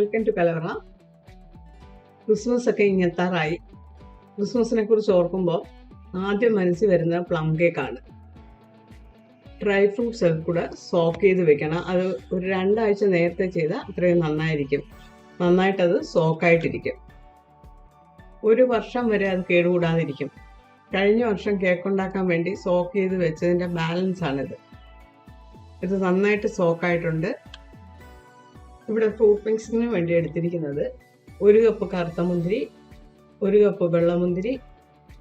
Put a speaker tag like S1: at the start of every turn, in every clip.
S1: Welcome to കലവറ. Christmas ഒക്കെ ഇങ്ങെത്താറായി. ക്രിസ്മസിനെ കുറിച്ച് ഓർക്കുമ്പോൾ ആദ്യം മനസ്സിൽ വരുന്നത് പ്ലം കേക്കാണ്. ഡ്രൈ ഫ്രൂട്ട്സ് ഒക്കെ കൂടെ സോക്ക് ചെയ്ത് വെക്കണം. അത് ഒരു 2 ആഴ്ച നേരത്തെ ചെയ്താൽ അത്രയും നന്നായിരിക്കും. നന്നായിട്ടത് സോക്കായിട്ടിരിക്കും. 1 വർഷം വരെ അത് കേടുകൂടാതിരിക്കും. കഴിഞ്ഞ വർഷം കേക്ക് ഉണ്ടാക്കാൻ വേണ്ടി സോക്ക് ചെയ്ത് വെച്ചതിൻ്റെ ബാലൻസ് ആണിത്. ഇത് നന്നായിട്ട് സോക്കായിട്ടുണ്ട്. ഇവിടെ ഫ്രൂട്ട് മിക്സിങ്ങിന് വേണ്ടി എടുത്തിരിക്കുന്നത് 1 കപ്പ് കറുത്ത മുന്തിരി, 1 കപ്പ് വെള്ളമുന്തിരി,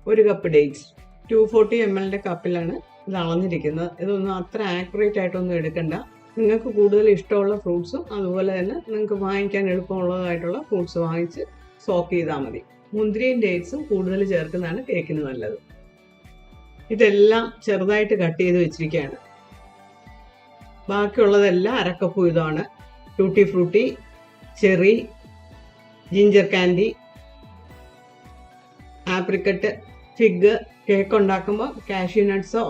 S1: 1 കപ്പ് ഡേറ്റ്സ്. 240 ml കപ്പിലാണ് ഇത് അളന്നിരിക്കുന്നത്. ഇതൊന്നും അത്ര ആക്യുറേറ്റ് ആയിട്ടൊന്നും എടുക്കണ്ട. നിങ്ങൾക്ക് കൂടുതൽ ഇഷ്ടമുള്ള ഫ്രൂട്ട്സും അതുപോലെ തന്നെ നിങ്ങൾക്ക് വാങ്ങിക്കാൻ എളുപ്പമുള്ളതായിട്ടുള്ള ഫ്രൂട്ട്സ് വാങ്ങിച്ച് സോക്ക് ചെയ്താൽ മതി. മുന്തിരിയും ഡേറ്റ്സും കൂടുതൽ ചേർക്കുന്നതാണ് കേക്കിന് നല്ലത്. ഇതെല്ലാം ചെറുതായിട്ട് കട്ട് ചെയ്ത് വെച്ചിരിക്കുകയാണ്. ബാക്കിയുള്ളതെല്ലാം 1/2 കപ്പ് വീതമാണ്. Tutti frutti, cherry, ginger candy, apricot, fig. Cake ഉണ്ടാക്കുമ്പോൾ കാഷ്യൂ നട്ട്സോ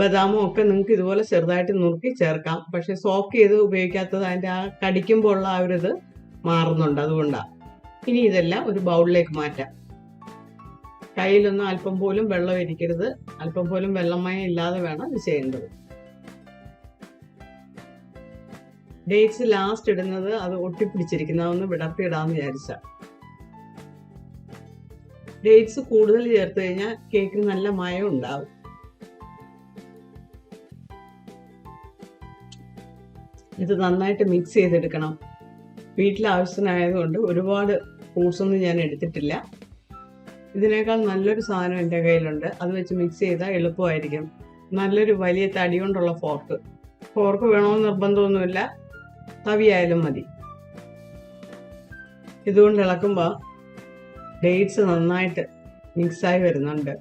S1: ബദാമോ ഒക്കെ നിങ്ങൾക്ക് ഇതുപോലെ ചെറുതായിട്ട് നുറുക്കി ചേർക്കാം. പക്ഷെ സോക്ക് ചെയ്ത് ഉപയോഗിക്കാത്തത് അതിൻ്റെ ആ കടിക്കുമ്പോൾ ഉള്ള ആ ഒരു ഇത് മാറുന്നുണ്ട്, അതുകൊണ്ടാണ്. ഇനി ഇതെല്ലാം ഒരു ബൗളിലേക്ക് മാറ്റാം. കയ്യിലൊന്നും അല്പം പോലും വെള്ളം ഇരിക്കരുത്. അല്പം പോലും വെള്ളമയം ഇല്ലാതെ വേണം ഇത് ചെയ്യേണ്ടത്. ഡേറ്റ്സ് ലാസ്റ്റ് ഇടുന്നത് അത് ഒട്ടിപ്പിടിച്ചിരിക്കുന്ന ഒന്ന് വിടർത്തിയിടാന്ന് വിചാരിച്ച. ഡേറ്റ്സ് കൂടുതൽ ചേർത്ത് കഴിഞ്ഞാൽ കേക്കിന് നല്ല മയം ഉണ്ടാവും. ഇത് നന്നായിട്ട് മിക്സ് ചെയ്തെടുക്കണം. വീട്ടിലെ ആവശ്യത്തിനായതുകൊണ്ട് ഒരുപാട് ഫ്രൂട്ട്സ് ഒന്നും ഞാൻ എടുത്തിട്ടില്ല. ഇതിനേക്കാൾ നല്ലൊരു സാധനം എൻ്റെ കയ്യിലുണ്ട്. അത് വെച്ച് മിക്സ് ചെയ്താൽ എളുപ്പമായിരിക്കും. നല്ലൊരു വലിയ തടി കൊണ്ടുള്ള ഫോർക്ക് വേണമെന്ന് നിർബന്ധമൊന്നുമില്ല, തവിയായാലും മതി. ഇതുകൊണ്ട് ഇളക്കുമ്പോൾ ഡേറ്റ്സ് നന്നായിട്ട് മിക്സായി വരുന്നുണ്ട്.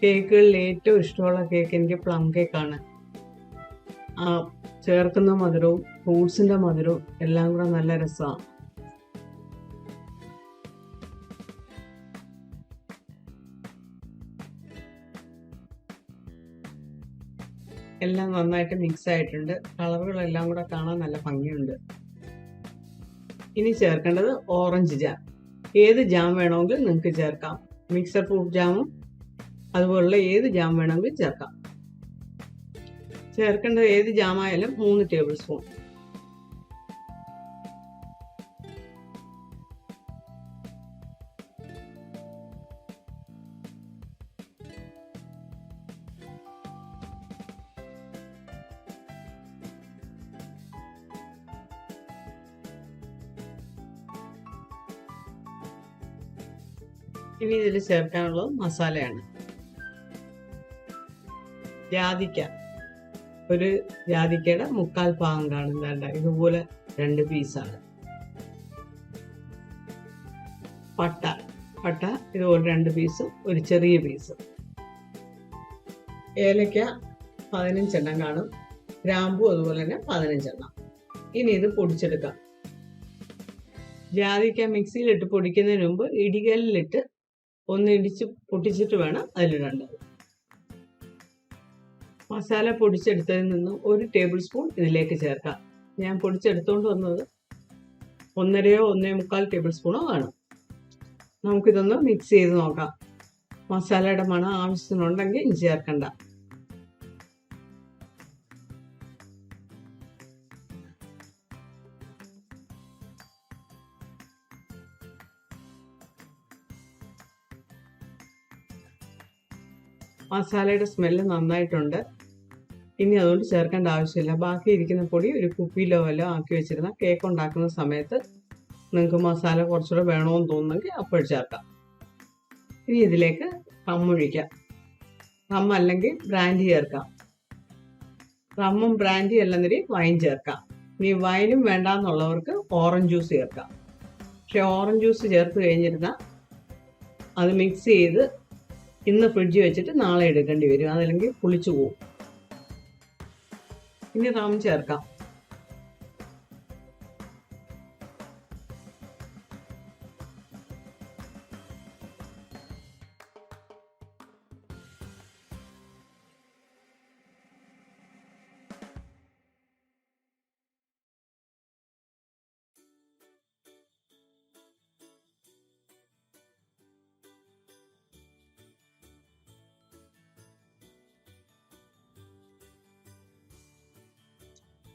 S1: കേക്കുകളിൽ ഏറ്റവും ഇഷ്ടമുള്ള കേക്ക് എനിക്ക് പ്ലം കേക്കാണ്. ആ ചേർക്കുന്ന മധുരവും ഫ്രൂട്ട്സിൻ്റെ മധുരവും എല്ലാം കൂടെ നല്ല രസമാണ്. എല്ലാം നന്നായിട്ട് മിക്സ് ആയിട്ടുണ്ട്. കളറുകളെല്ലാം കൂടെ കാണാൻ നല്ല ഭംഗിയുണ്ട്. ഇനി ചേർക്കേണ്ടത് ഓറഞ്ച് ജാം. ഏത് ജാം വേണമെങ്കിലും നിങ്ങൾക്ക് ചേർക്കാം. മിക്സഡ് ഫ്രൂട്ട് ജാമും അതുപോലുള്ള ഏത് ജാം വേണമെങ്കിലും ചേർക്കാം. ചേർക്കേണ്ടത് ഏത് ജാമായാലും 3 ടേബിൾ സ്പൂൺ. ഇനി ഇതിൽ ചേർക്കാനുള്ളത് മസാലയാണ്. ജാതിക്ക, ഒരു ജാതിക്കയുടെ 1/4 ഭാഗം കാണുന്നുണ്ട്. ഇതുപോലെ 2 പീസാണ്. പട്ട ഇതുപോലെ 2 പീസ്, ഒരു ചെറിയ പീസ്. ഏലക്ക 15 എണ്ണം കാണും. ഗ്രാമ്പു അതുപോലെ തന്നെ 15 എണ്ണം. ഇനി ഇത് പൊടിച്ചെടുക്കാം. ജാതിക്ക മിക്സിയിലിട്ട് പൊടിക്കുന്നതിന് മുമ്പ് ഇടികല്ലിലിട്ട് ഒന്ന് ഇടിച്ച് പൊട്ടിച്ചിട്ട് വേണം അതിലിടേണ്ടത്. മസാല പൊടിച്ചെടുത്തതിൽ നിന്നും 1 ടേബിൾ സ്പൂൺ ഇതിലേക്ക് ചേർക്കാം. ഞാൻ പൊടിച്ചെടുത്തുകൊണ്ട് വന്നത് 1.5 1.25 ടേബിൾ സ്പൂണോ കാണും. നമുക്കിതൊന്ന് മിക്സ് ചെയ്ത് നോക്കാം. മസാലയുടെ മണം ആവശ്യത്തിനുണ്ടെങ്കിൽ ഇനി ചേർക്കണ്ട. മസാലയുടെ സ്മെല്ല് നന്നായിട്ടുണ്ട്. ഇനി അതുകൊണ്ട് ചേർക്കേണ്ട ആവശ്യമില്ല. ബാക്കി ഇരിക്കുന്ന പൊടി ഒരു കുപ്പിയിലോ വല്ലോ ആക്കി വെച്ചിരുന്ന കേക്ക് ഉണ്ടാക്കുന്ന സമയത്ത് നിങ്ങൾക്ക് മസാല കുറച്ചുകൂടെ വേണമെന്ന് തോന്നുന്നെങ്കിൽ അപ്പോൾ ചേർക്കാം. ഇനി ഇതിലേക്ക് റമ്മൊഴിക്കാം. റം അല്ലെങ്കിൽ ബ്രാൻഡി ചേർക്കാം. റമ്മും ബ്രാൻഡി അല്ലെന്നൊരു വൈൻ ചേർക്കാം. ഇനി വൈനും വേണ്ടാന്നുള്ളവർക്ക് ഓറഞ്ച് ജ്യൂസ് ചേർക്കാം. പക്ഷെ ഓറഞ്ച് ജ്യൂസ് ചേർത്ത് കഴിഞ്ഞിരുന്നാൽ അത് മിക്സ് ചെയ്ത് ഇന്ന് ഫ്രിഡ്ജിൽ വെച്ചിട്ട് നാളെ എടുക്കേണ്ടി വരും. അതല്ലെങ്കിൽ പുളിച്ചു പോകും. ഇനി റം ചേർക്കാം.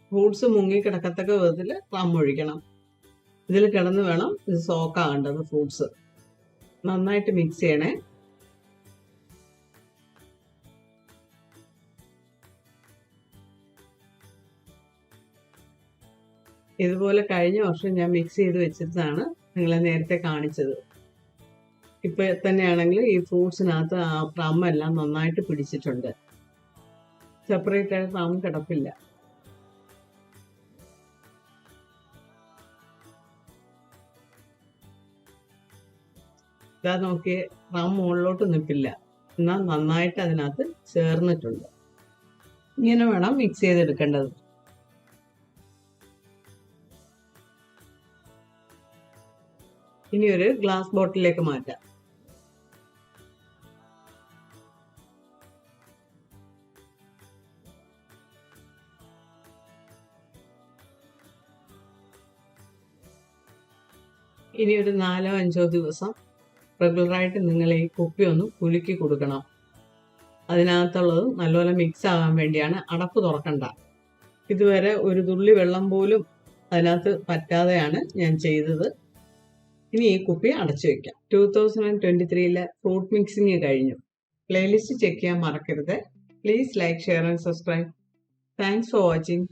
S1: ഫ്രൂട്ട്സ് മുങ്ങി കിടക്കത്തക്ക വിധത്തിൽ റം ഒഴിക്കണം. ഇതിൽ കിടന്ന് വേണം ഇത് സോക്കാകേണ്ടത്. ഫ്രൂട്ട്സ് നന്നായിട്ട് മിക്സ് ചെയ്യണേ. ഇതുപോലെ കഴിഞ്ഞ വർഷം ഞാൻ മിക്സ് ചെയ്ത് വെച്ചിട്ടാണ് നിങ്ങളെ നേരത്തെ കാണിച്ചത്. ഇപ്പൊ തന്നെയാണെങ്കിൽ ഈ ഫ്രൂട്ട്സിനകത്ത് ആ റം എല്ലാം നന്നായിട്ട് പിടിച്ചിട്ടുണ്ട്. സെപ്പറേറ്റ് ആയിട്ട് റം കിടപ്പില്ല. ഇതാ നോക്കിയേ, റം മുകളിലോട്ട് നിൽപ്പില്ല, എന്നാൽ നന്നായിട്ട് അതിനകത്ത് ചേർന്നിട്ടുണ്ട്. ഇങ്ങനെ വേണം മിക്സ് ചെയ്തെടുക്കേണ്ടത്. ഇനി ഒരു ഗ്ലാസ് ബോട്ടിലേക്ക് മാറ്റാം. ഇനി ഒരു 4-5 ദിവസം റെഗുലറായിട്ട് നിങ്ങൾ ഈ കുപ്പി ഒന്ന് കുലുക്കി കൊടുക്കണം. അതിനകത്തുള്ളത് നല്ലപോലെ മിക്സ് ആകാൻ വേണ്ടിയാണ്. അടപ്പ് തുറക്കണ്ട. ഇതുവരെ ഒരു തുള്ളി വെള്ളം പോലും അതിനകത്ത് പറ്റാതെയാണ് ഞാൻ ചെയ്തത്. ഇനി ഈ കുപ്പി അടച്ചു വയ്ക്കാം. 2023 ഫ്രൂട്ട് മിക്സിങ് കഴിഞ്ഞു. പ്ലേലിസ്റ്റ് ചെക്ക് ചെയ്യാൻ മറക്കരുത്. Please like, share and subscribe. Thanks for watching.